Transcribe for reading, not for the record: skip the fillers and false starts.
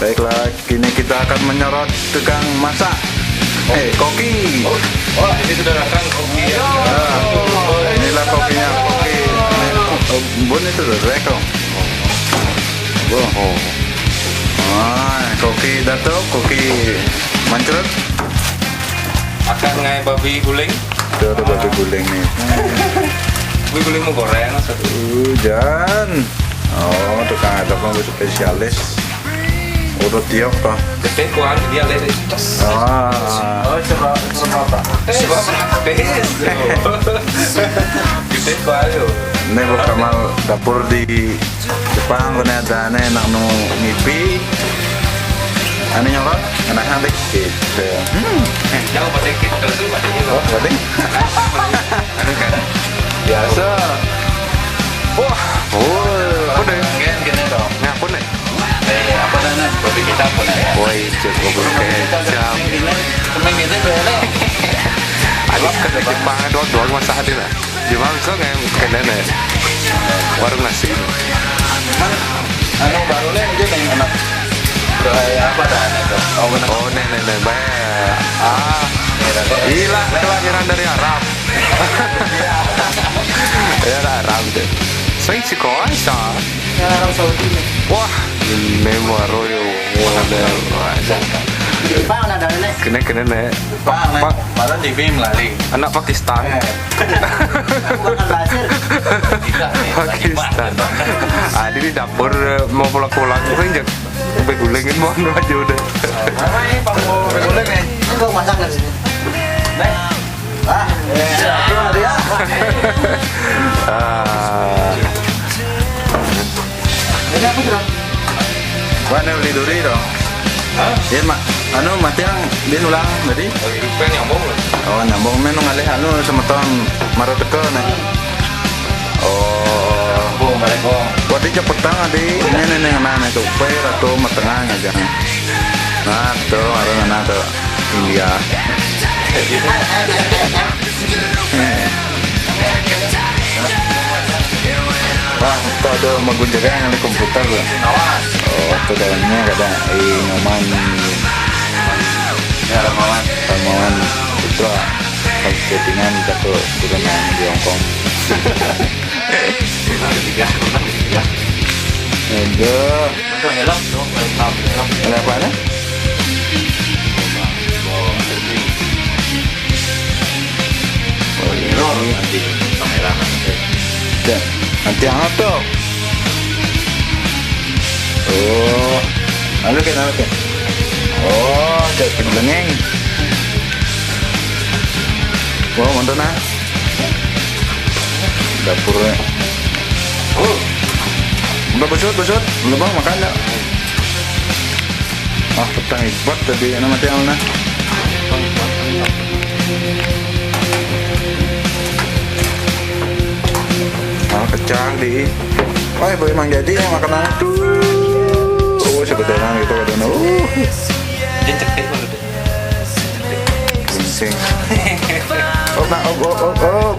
Baiklah, kini kita akan menyorot tukang masak. Koki. Oh, ini sudah datang koki ya. Inilah kokinya, koki. Bun itu tuh, rekong. Koki dato, koki mancret. Akan ngai babi guling. Itu ada babi guling nih. Babi guling mau goreng satu. Hujan. Oh, tukang ada pun spesialis. Urut tiok toh. Jadi kuan dia lihat itu. Oh, coba apa? Gede kuan yo. Ini bukan mal dapur di Jepang, kena ada enak nu ngipi. Ane nyorot, enak handik gitu. Jauh pada kita tuh pada ini. Oh, bading. Anu kan. Biasa. Wah, Udah, gini dong. ngapun nih? Apa namanya? Babi kita apa nih? Woi, cukup kecap. Temen kita boleh. Alis ke Jepang doang masak hati lah. Jepang bisa nggak kena nih? Warung nasi. Anu baru nih aja yang enak. Kayak apa dah itu? Oh, nenek bayar. Gila, kelahiran dari Arab. Ya, Arab deh. Saya sih kok aja. Arab Saudi nih. Wah, ini Maroyo. Jepang ada nih. Kena nih. Pak, malah di BIM lali. Anak Pakistan. Bukan Basir. Pakistan. Ada di dapur mau pulang-pulang aja. Begulingin mau aja udah. Mana ini Pak mau reguler nih? Ini kau masak dari sini. Ini apa sih? Mana beli duri dong? Hah? Ya mak, anu mati yang dia ulang tadi. Pengen nyambung loh. Oh nyambung men ngalih anu semeton maro teko nih. Oh, Bung, balik bung. buat dia petang adi ini mana tuh per atau matengah aja. Nah tuh ada tuh India. Wah, itu ada magun jaga yang di komputer loh. Awas. Oh, itu dalamnya ada Noman. Ya, Ramawan. Ramawan Putra. Kalau settingan satu sudah main di Hongkong. Ada. Itu helm tuh, helm. Ada apa nih? Oh ini. Nanti kamera nanti. Nanti hangat tuh. Oh, lalu kan? Oh, cek pendelengeng. Wow, mantan ah. Dapurnya. Oh, Udah besut. Udah bang makan dah. Ah, petang hebat tadi nama tiangna. Ah, kecang di. Oh, ibu emang jadi yang makanan itu. Oh, sebetulnya gitu kadang. dia cetek baru deh. Ginseng. Oh,